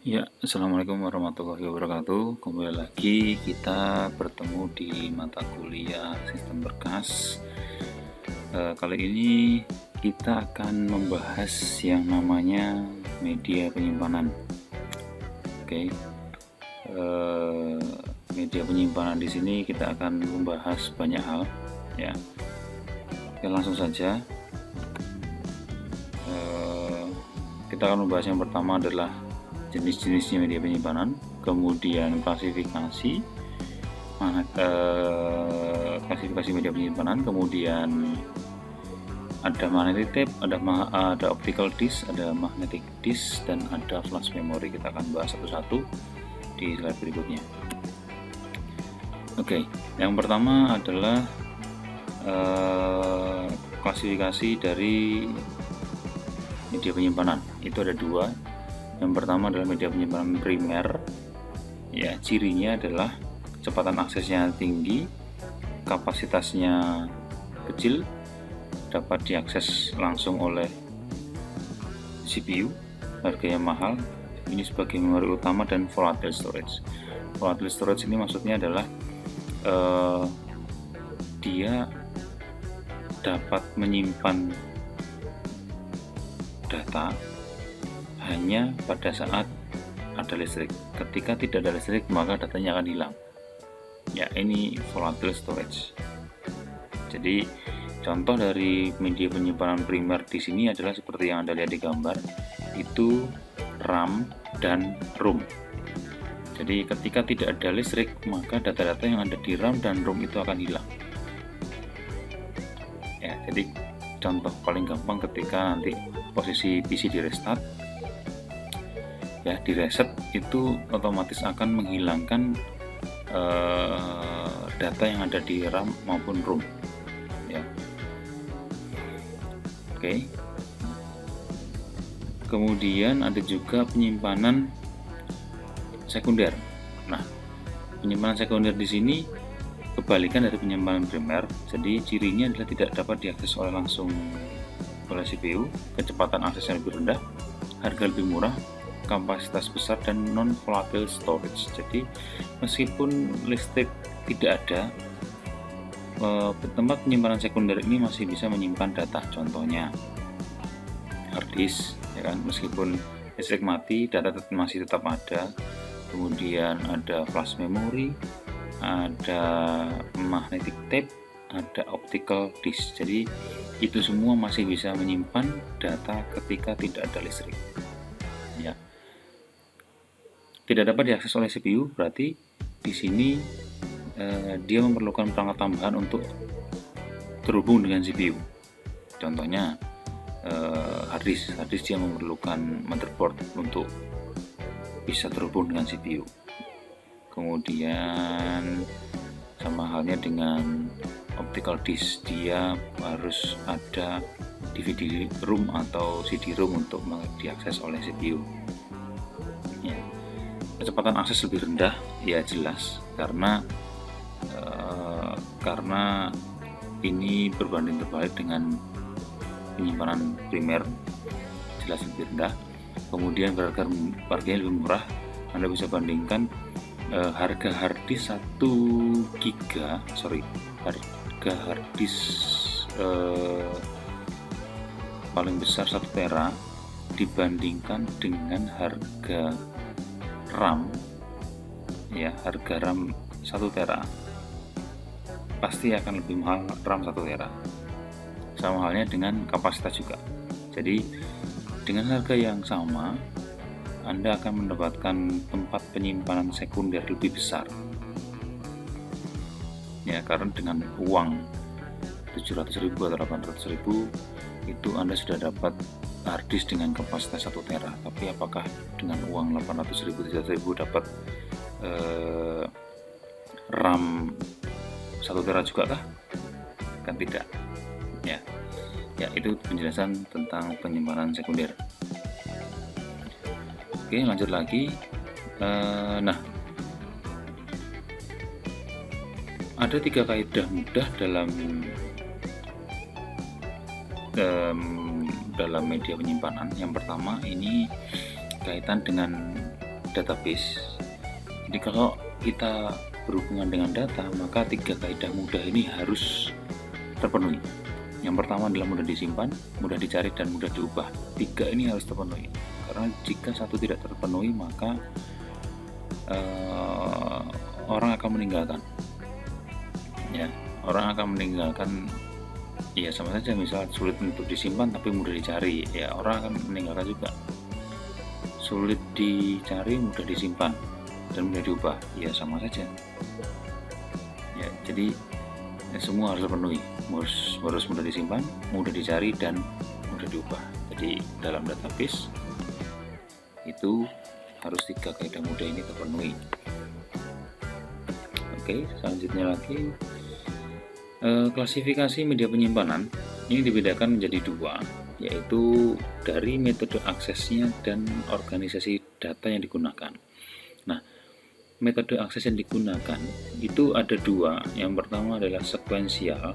Ya, Assalamualaikum warahmatullahi wabarakatuh. Kembali lagi kita bertemu di mata kuliah sistem berkas. Kali ini kita akan membahas yang namanya media penyimpanan. Oke, media penyimpanan di sini kita akan membahas banyak hal. Ya, oke, langsung saja. Kita akan membahas yang pertama adalah jenis-jenisnya media penyimpanan, kemudian klasifikasi media penyimpanan, kemudian ada magnetic tape, ada optical disk, ada magnetic disk, dan ada flash memory. Kita akan bahas satu-satu di slide berikutnya. Oke, yang pertama adalah klasifikasi dari media penyimpanan. Itu ada dua. Yang pertama adalah media penyimpanan primer. Ya, cirinya adalah kecepatan aksesnya tinggi, kapasitasnya kecil, dapat diakses langsung oleh CPU, harganya mahal. Ini sebagai memori utama dan volatile storage. Volatile storage ini maksudnya adalah dia dapat menyimpan data hanya pada saat ada listrik. Ketika tidak ada listrik, maka datanya akan hilang. Ya, ini volatile storage. Jadi contoh dari media penyimpanan primer di sini adalah seperti yang Anda lihat di gambar, itu RAM dan ROM. Jadi ketika tidak ada listrik, maka data-data yang ada di RAM dan ROM itu akan hilang. Ya, jadi contoh paling gampang ketika nanti posisi PC di restart, ya, di reset, itu otomatis akan menghilangkan data yang ada di RAM maupun ROM. Ya, oke. Kemudian ada juga penyimpanan sekunder. Nah, penyimpanan sekunder di sini kebalikan dari penyimpanan primer. Jadi cirinya adalah tidak dapat diakses langsung oleh CPU, kecepatan aksesnya lebih rendah, harga lebih murah, kapasitas besar, dan non volatile storage. Jadi meskipun listrik tidak ada, tempat penyimpanan sekunder ini masih bisa menyimpan data. Contohnya hard disk, ya kan, meskipun listrik mati, data masih tetap ada. Kemudian ada flash memory, ada magnetic tape, ada optical disk. Jadi itu semua masih bisa menyimpan data ketika tidak ada listrik. Ya, tidak dapat diakses oleh CPU, berarti di sini dia memerlukan perangkat tambahan untuk terhubung dengan CPU. Contohnya hard disk dia memerlukan motherboard untuk bisa terhubung dengan CPU. Kemudian sama halnya dengan optical disk, dia harus ada DVD ROM atau CD-ROM untuk diakses oleh CPU. Ya. Kecepatan akses lebih rendah, ya jelas, karena ini berbanding terbalik dengan penyimpanan primer, jelas lebih rendah. Kemudian harganya lebih murah. Anda bisa bandingkan harga harddisk 1 GB, harga harddisk paling besar 1 tera dibandingkan dengan harga RAM, ya, harga RAM 1 tera pasti akan lebih mahal RAM 1 tera. Sama halnya dengan kapasitas juga. Jadi dengan harga yang sama, Anda akan mendapatkan tempat penyimpanan sekunder lebih besar. Ya, karena dengan uang 700.000 atau 800.000 itu Anda sudah dapat hard disk dengan kapasitas 1 tera. Tapi apakah dengan uang 800.000, 300.000 dapat RAM 1 tera juga kah? Kan tidak. Ya, itu penjelasan tentang penyimpanan sekunder. Oke, lanjut lagi. Nah, ada 3 kaidah mudah dalam media penyimpanan. Yang pertama ini kaitan dengan database. Jadi kalau kita berhubungan dengan data, maka 3 kaidah mudah ini harus terpenuhi. Yang pertama adalah mudah disimpan, mudah dicari, dan mudah diubah. 3 ini harus terpenuhi. Karena jika satu tidak terpenuhi, maka orang akan meninggalkan. Ya, orang akan meninggalkan. Ya sama saja, misal sulit untuk disimpan tapi mudah dicari, ya orang akan meninggalkan juga. Sulit dicari, mudah disimpan, dan mudah diubah, ya sama saja. Ya, jadi semua harus terpenuhi, harus mudah disimpan, mudah dicari, dan mudah diubah. Jadi dalam database itu harus 3 kaidah mudah ini terpenuhi. Oke, selanjutnya lagi, klasifikasi media penyimpanan ini dibedakan menjadi 2, yaitu dari metode aksesnya dan organisasi data yang digunakan. Nah, metode akses yang digunakan itu ada 2. Yang pertama adalah sekuensial.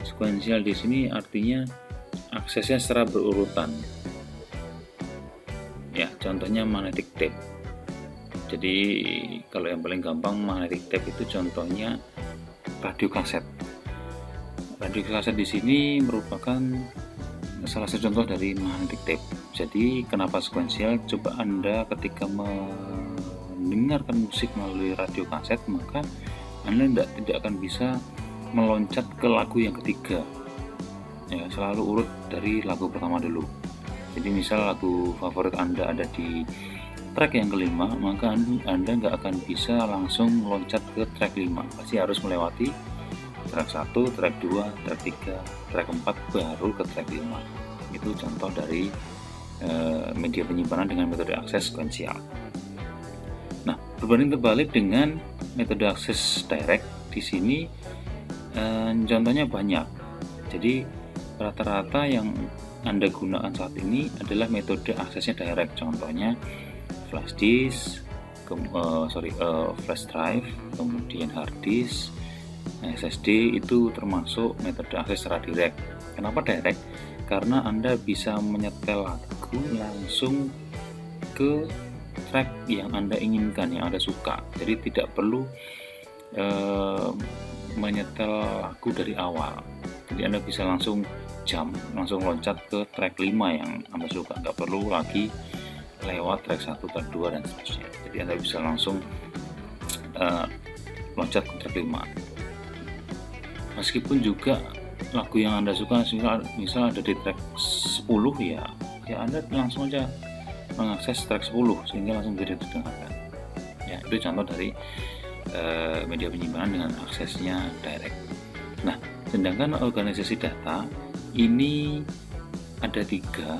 Sekuensial di sini artinya aksesnya secara berurutan. Ya, contohnya magnetic tape. Jadi kalau yang paling gampang magnetic tape itu contohnya radio kaset. Radio kaset di sini merupakan salah satu contoh dari magnetic tape. Jadi kenapa sekuensial? Coba Anda ketika mendengarkan musik melalui radio kaset, maka Anda tidak akan bisa meloncat ke lagu yang ketiga. Ya, selalu urut dari lagu pertama dulu. Jadi misal lagu favorit Anda ada di track yang kelima, maka Anda nggak akan bisa langsung meloncat ke track 5. Pasti harus melewati track 1, track 2, track 3, track 4, baru ke track 5. Itu contoh dari media penyimpanan dengan metode akses sekuensial. Nah, berbanding terbalik dengan metode akses direct, di sini contohnya banyak. Jadi rata-rata yang Anda gunakan saat ini adalah metode aksesnya direct. Contohnya flash disk, flash drive, kemudian hard disk, SSD, itu termasuk metode akses secara direct. Kenapa direct? Karena Anda bisa menyetel lagu langsung ke track yang Anda inginkan, yang Anda suka. Jadi tidak perlu menyetel lagu dari awal. Jadi Anda bisa langsung loncat ke track 5 yang Anda suka. Nggak perlu lagi lewat track 1, track 2, dan seterusnya. Jadi Anda bisa langsung loncat ke track 5. Meskipun juga lagu yang Anda suka misal ada di track 10, ya Anda langsung aja mengakses track 10 sehingga langsung bisa didengarkan. Ya, itu contoh dari media penyimpanan dengan aksesnya direct. Nah, sedangkan organisasi data ini ada 3.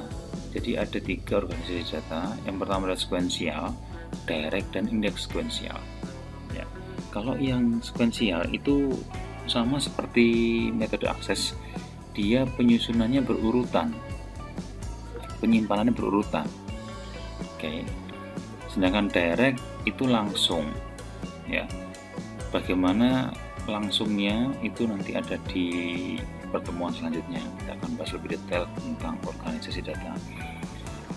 Jadi ada 3 organisasi data. Yang pertama adalah sekuensial, direct, dan indeks sekuensial. Ya, kalau yang sekuensial itu sama seperti metode akses, dia penyusunannya berurutan, penyimpanannya berurutan. Oke. Sedangkan direct itu langsung. Ya, bagaimana langsungnya itu nanti ada di pertemuan selanjutnya. Kita akan bahas lebih detail tentang organisasi data.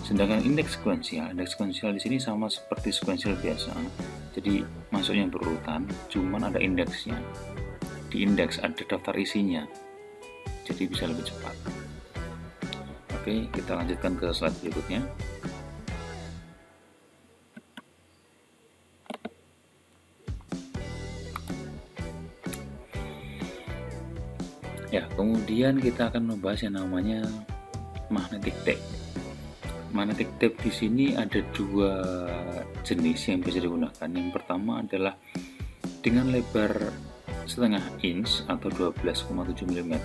Sedangkan indeks sekuensial di sini sama seperti sekuensial biasa. Jadi masuknya berurutan, cuman ada indeksnya. Di indeks ada daftar isinya, jadi bisa lebih cepat. Oke, kita lanjutkan ke slide berikutnya. Ya, kemudian kita akan membahas yang namanya magnetic tape. Magnetic tape di sini ada 2 jenis yang bisa digunakan. Yang pertama adalah dengan lebar setengah inch atau 12,7 mm.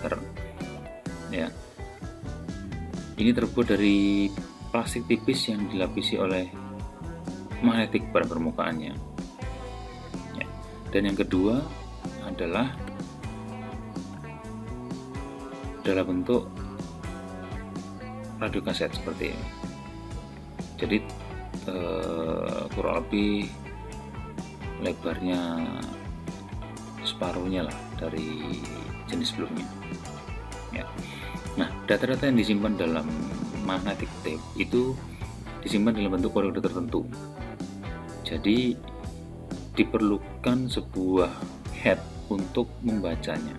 Ya, ini terbuat dari plastik tipis yang dilapisi oleh magnetik pada permukaannya. Ya. Dan yang kedua adalah dalam bentuk radio kaset seperti ini. Jadi kurang lebih lebarnya separuhnya lah dari jenis sebelumnya. Ya. Nah, data-data yang disimpan dalam magnetic tape itu disimpan dalam bentuk kode tertentu. Jadi diperlukan sebuah head untuk membacanya.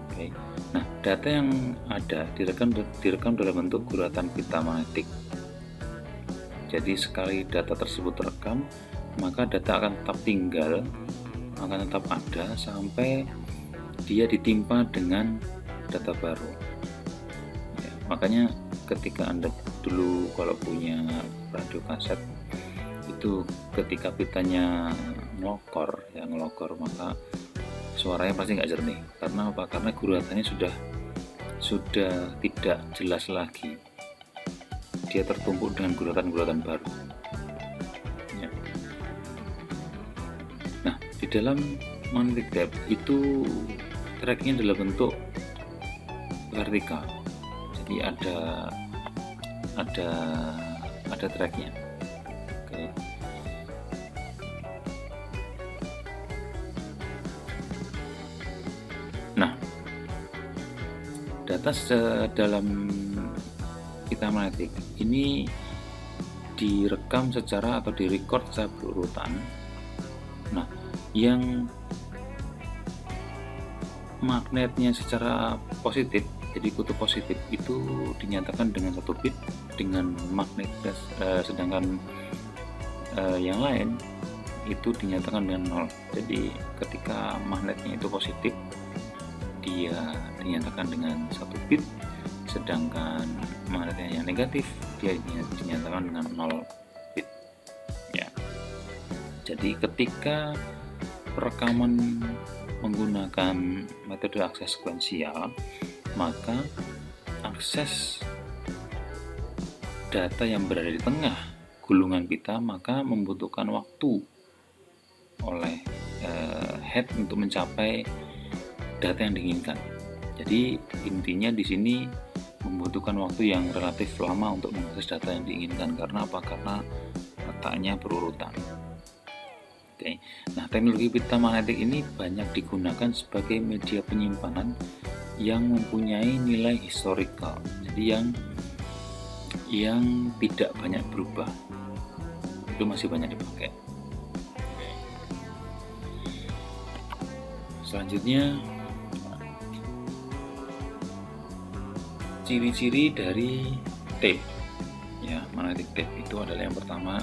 Oke. Nah, data yang ada direkam dalam bentuk guratan pita magnetik. Jadi sekali data tersebut terekam, maka data akan tetap tinggal, akan tetap ada sampai dia ditimpa dengan data baru. Ya, makanya ketika Anda dulu kalau punya radio kaset itu ketika pitanya ngelokor, maka suaranya pasti nggak jernih. Karena apa? Karena guratannya sudah tidak jelas lagi. Dia tertumpuk dengan guratan-guratan baru. Ya. Nah, di dalam magnetic tape itu tracknya dalam bentuk vertikal. Jadi ada tracknya. Oke. Nah, data dalam pita magnetik ini direkam secara atau direcord secara berurutan. Nah, yang magnetnya secara positif, jadi kutub positif itu dinyatakan dengan 1 bit dengan magnet sedangkan yang lain itu dinyatakan dengan 0. Jadi ketika magnetnya itu positif, dia dinyatakan dengan 1 bit, sedangkan magnetnya yang negatif dia dinyatakan dengan 0 bit. Ya. Jadi ketika perekaman menggunakan metode akses sekuensial, maka akses data yang berada di tengah gulungan pita maka membutuhkan waktu oleh head untuk mencapai data yang diinginkan. Jadi intinya di sini membutuhkan waktu yang relatif lama untuk mengakses data yang diinginkan. Karena apa? Karena letaknya berurutan. Oke. Nah, teknologi pita magnetik ini banyak digunakan sebagai media penyimpanan yang mempunyai nilai historical. Jadi yang tidak banyak berubah. Itu masih banyak dipakai. Selanjutnya, ciri-ciri dari tape, ya, magnetic tape itu adalah yang pertama,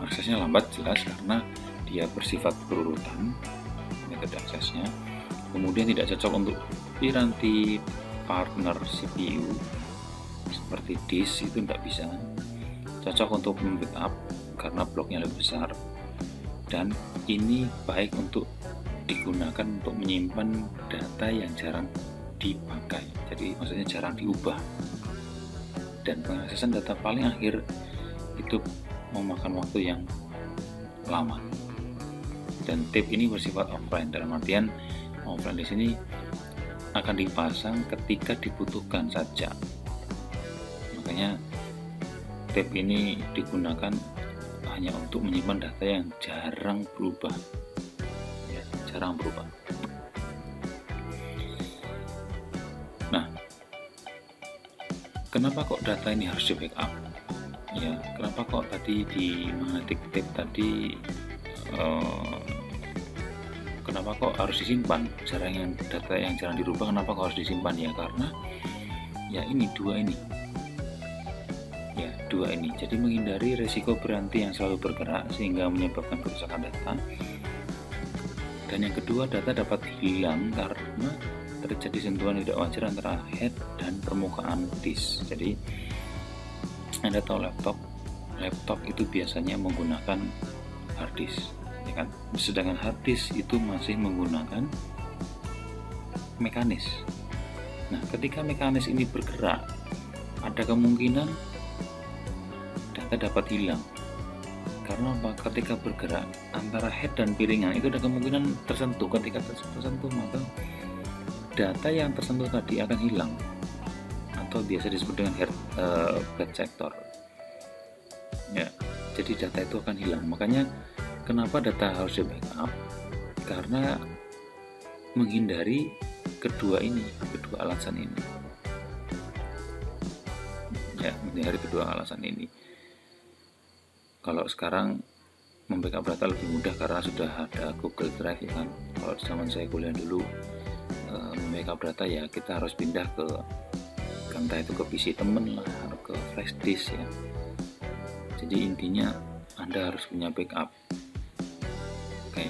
aksesnya lambat jelas karena dia bersifat berurutan metode aksesnya. Kemudian tidak cocok untuk piranti partner CPU seperti disk, itu tidak bisa. Cocok untuk backup karena bloknya lebih besar, dan ini baik untuk digunakan untuk menyimpan data yang jarang dipakai, jadi maksudnya jarang diubah. Dan pengaksesan data paling akhir itu memakan waktu yang lama. Dan tape ini bersifat offline, dalam artian offline di sini akan dipasang ketika dibutuhkan saja. Makanya tape ini digunakan hanya untuk menyimpan data yang jarang berubah, ya, jarang berubah. Nah, kenapa kok data ini harus di backup? Ya, kenapa kok tadi di magnetic tape tadi kenapa kok harus disimpan? Data yang jarang dirubah, kenapa kok harus disimpan? Ya karena ya dua ini. Jadi menghindari resiko berhenti yang selalu bergerak sehingga menyebabkan kerusakan data. Dan yang kedua, data dapat hilang karena terjadi sentuhan tidak wajar antara head dan permukaan disk. Jadi Anda tahu laptop itu biasanya menggunakan hard disk, ya kan? Sedangkan hard disk itu masih menggunakan mekanis. Nah, ketika mekanis ini bergerak, ada kemungkinan data dapat hilang. Karena apa? Ketika bergerak antara head dan piringan itu ada kemungkinan tersentuh. Ketika tersentuh, maka data yang tersentuh tadi akan hilang, atau biasa disebut dengan bad sector. Ya, jadi data itu akan hilang. Makanya kenapa data harus di backup? Karena menghindari kedua alasan ini. Ya, menghindari kedua alasan ini. Kalau sekarang membackup data lebih mudah karena sudah ada Google Drive ya kan. Kalau zaman saya kuliah dulu membackup data ya kita harus pindah ke entah itu ke PC temen lah, ke flash disk ya. Jadi intinya Anda harus punya backup. Oke.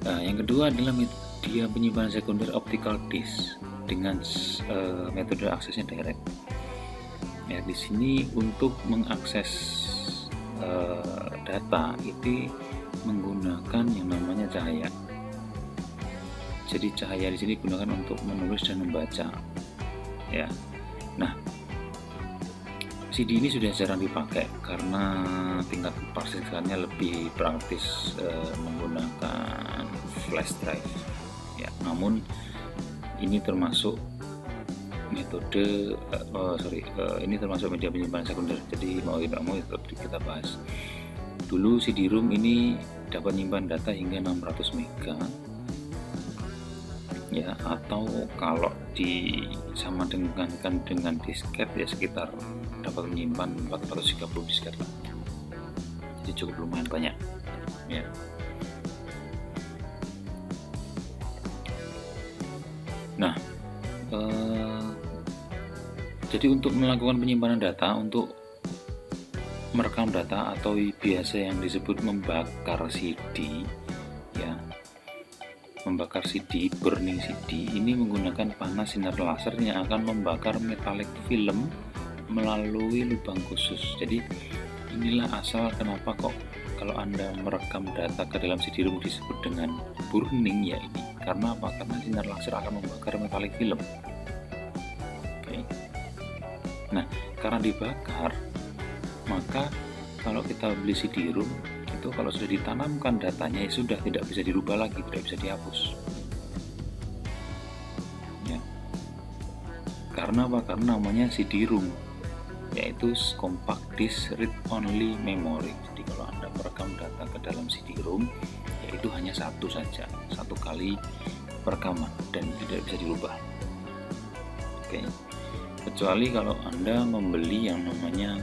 Nah, yang kedua adalah media penyimpanan sekunder optical disk dengan metode aksesnya direct. Ya, di sini untuk mengakses data itu menggunakan yang namanya cahaya. Jadi cahaya di sini digunakan untuk menulis dan membaca. Ya. Nah, CD ini sudah jarang dipakai karena tingkat keparsikannya lebih praktis menggunakan flash drive. Ya, namun ini termasuk metode ini termasuk media penyimpanan sekunder. Jadi mau tidak mau tetap kita bahas. Dulu CD-ROM ini dapat menyimpan data hingga 600 MB. Ya, atau kalau disama dengan disket ya sekitar dapat menyimpan 430 disket lah. Jadi cukup lumayan banyak ya. Nah, jadi untuk melakukan penyimpanan data, untuk merekam data atau biasa yang disebut membakar CD ya, membakar CD, burning CD ini menggunakan panas sinar laser yang akan membakar metalik film melalui lubang khusus. Jadi inilah asal kenapa kok kalau Anda merekam data ke dalam CD-ROM disebut dengan burning ya ini. Karena apa? Karena sinar laser akan membakar metalik film. Oke. Nah, karena dibakar, maka kalau kita beli CD-ROM itu kalau sudah ditanamkan datanya ya sudah tidak bisa dirubah lagi, tidak bisa dihapus ya. Karena apa? Karena namanya CD-ROM, yaitu compact disk read only memory. Jadi kalau Anda merekam data ke dalam CD-ROM yaitu hanya satu saja, satu kali perekaman dan tidak bisa dirubah. Oke. Kecuali kalau Anda membeli yang namanya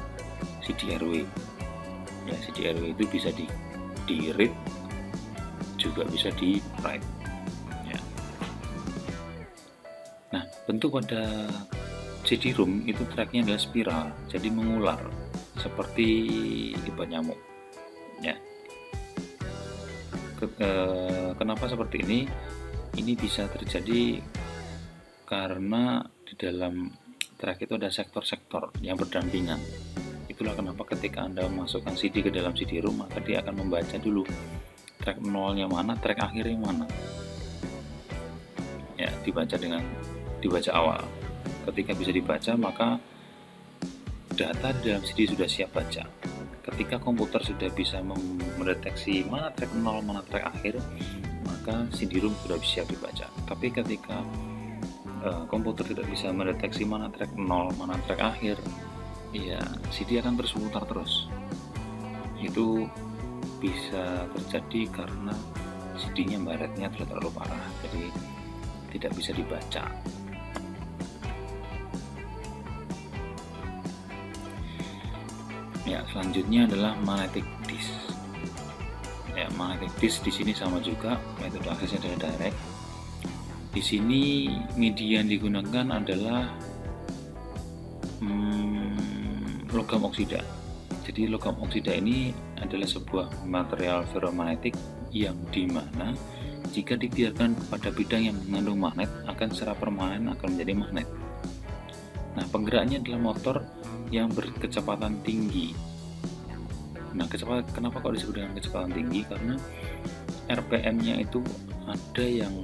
CD-RW. Ya, CD-RW itu bisa di read juga bisa di write ya. Nah, bentuk pada CD-ROM itu tracknya adalah spiral, jadi mengular seperti lipat nyamuk ya. Kenapa seperti ini? Ini bisa terjadi karena di dalam track itu ada sektor-sektor yang berdampingan. Itulah kenapa ketika Anda memasukkan CD ke dalam CD-ROM maka dia akan membaca dulu track nolnya mana, track akhirnya mana. Ya, dibaca awal. Ketika bisa dibaca maka data di dalam CD sudah siap baca. Ketika komputer sudah bisa mendeteksi mana track nol, mana track akhir, maka CD-ROM sudah siap dibaca. Tapi ketika komputer tidak bisa mendeteksi mana track nol, mana track akhir, ya CD akan terus memutar terus. Itu bisa terjadi karena CD-nya baretnya terlalu parah, jadi tidak bisa dibaca. Ya, selanjutnya adalah magnetic disk. Ya, magnetic disk di sini sama juga, metode aksesnya adalah direct. Di sini media yang digunakan adalah logam oksida. Jadi logam oksida ini adalah sebuah material ferromagnetik yang dimana jika dibiarkan pada bidang yang mengandung magnet akan secara permanen akan menjadi magnet. Nah, penggeraknya adalah motor yang berkecepatan tinggi. Nah, kenapa kok disebut dengan kecepatan tinggi? Karena RPM-nya itu ada yang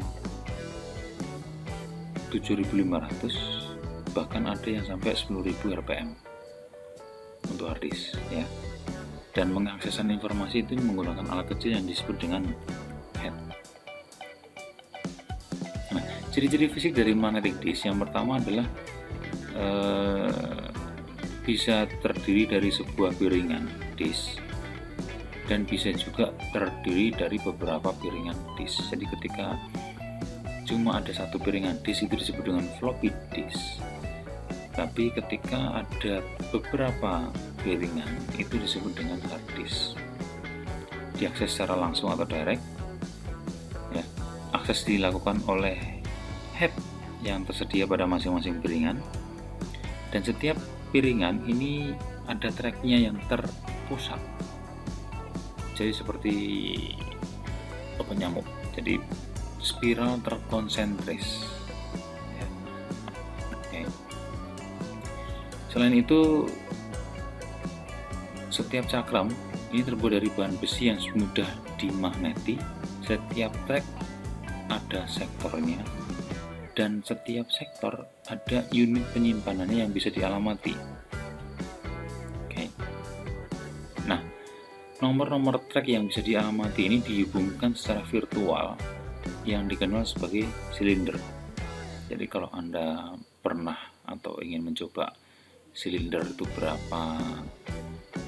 7.500, bahkan ada yang sampai 10.000 RPM untuk hard disk ya. Dan mengaksesan informasi itu menggunakan alat kecil yang disebut dengan head. Nah, ciri-ciri fisik dari magnetic disk yang pertama adalah bisa terdiri dari sebuah piringan disk dan bisa juga terdiri dari beberapa piringan disk. Jadi ketika cuma ada satu piringan disk itu disebut dengan floppy disk. Tapi ketika ada beberapa piringan, itu disebut dengan hard disk. Diakses secara langsung atau direct, ya. Akses dilakukan oleh head yang tersedia pada masing-masing piringan, dan setiap piringan ini ada tracknya yang terpusat, jadi seperti nyamuk, jadi spiral terkonsentris, ya. Oke. Selain itu, setiap cakram ini terbuat dari bahan besi yang mudah dimagneti. Setiap track ada sektornya, dan setiap sektor ada unit penyimpanannya yang bisa dialamati. Oke. Nah, nomor-nomor track yang bisa dialamati ini dihubungkan secara virtual yang dikenal sebagai silinder. Jadi kalau Anda pernah atau ingin mencoba silinder itu berapa,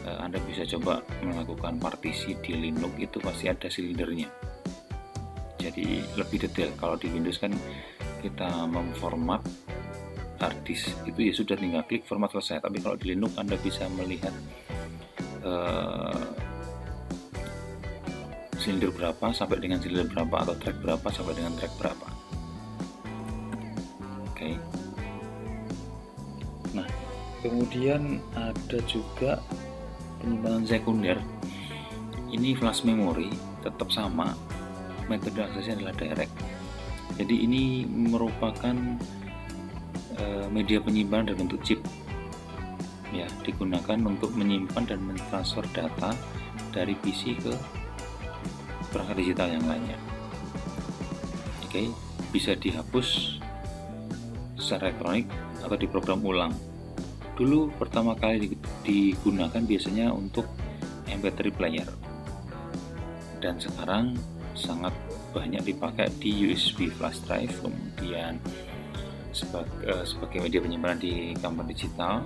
Anda bisa coba melakukan partisi di Linux, itu pasti ada silindernya. Jadi lebih detail. Kalau di Windows kan kita memformat hard disk itu ya sudah, tinggal klik format selesai. Tapi kalau di Linux Anda bisa melihat silinder berapa sampai dengan silinder berapa, atau track berapa sampai dengan track berapa. Oke. Nah, kemudian ada juga penyimpanan sekunder. Ini flash memory, tetap sama, metode aksesnya adalah direct. Jadi ini merupakan media penyimpanan dalam bentuk chip, ya, digunakan untuk menyimpan dan mentransfer data dari PC ke perangkat digital yang lainnya. Oke, bisa dihapus secara elektronik atau diprogram ulang. Dulu pertama kali digunakan biasanya untuk MP3 player, dan sekarang sangat banyak dipakai di USB flash drive, kemudian sebagai media penyimpanan di kamar digital,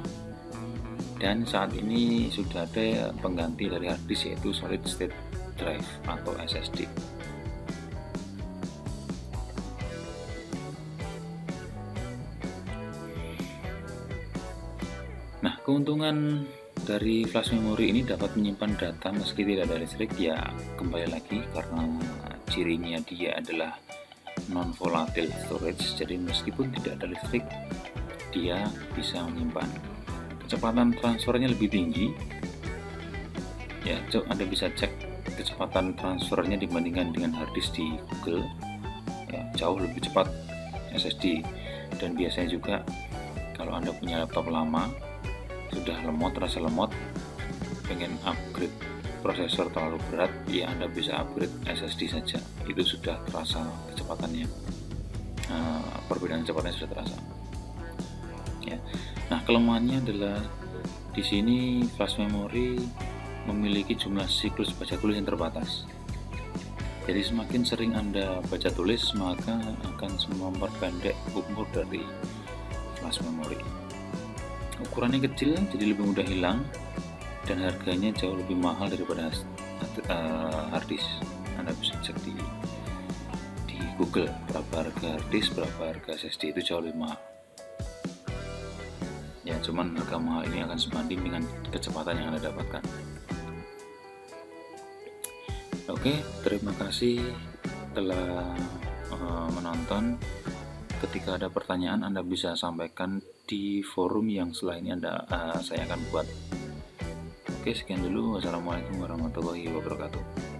dan saat ini sudah ada pengganti dari hard disk, yaitu solid state drive atau SSD. Nah, keuntungan dari flash memory ini dapat menyimpan data meski tidak ada listrik, ya kembali lagi karena cirinya dia adalah non volatile storage, jadi meskipun tidak ada listrik dia bisa menyimpan. Kecepatan transfernya lebih tinggi, ya. Anda bisa cek kecepatan transfernya dibandingkan dengan hard disk di Google, ya, jauh lebih cepat SSD. Dan biasanya juga kalau Anda punya laptop lama, sudah lemot, rasa lemot, pengen upgrade prosesor terlalu berat, ya Anda bisa upgrade SSD saja, itu sudah terasa kecepatannya, perbedaan kecepatan sudah terasa, ya. Nah, kelemahannya adalah di sini flash memory memiliki jumlah siklus baca tulis yang terbatas. Jadi semakin sering Anda baca tulis, maka akan memperpendek umur dari flash memory. Ukurannya kecil, jadi lebih mudah hilang, dan harganya jauh lebih mahal daripada hard disk. Anda bisa cek di Google berapa harga hard disk, berapa harga SSD, itu jauh lebih mahal. Ya, cuman harga mahal ini akan sebanding dengan kecepatan yang Anda dapatkan. Oke, terima kasih telah menonton. Ketika ada pertanyaan, Anda bisa sampaikan di forum yang setelah ini saya akan buat. Oke, sekian dulu. Wassalamualaikum warahmatullahi wabarakatuh.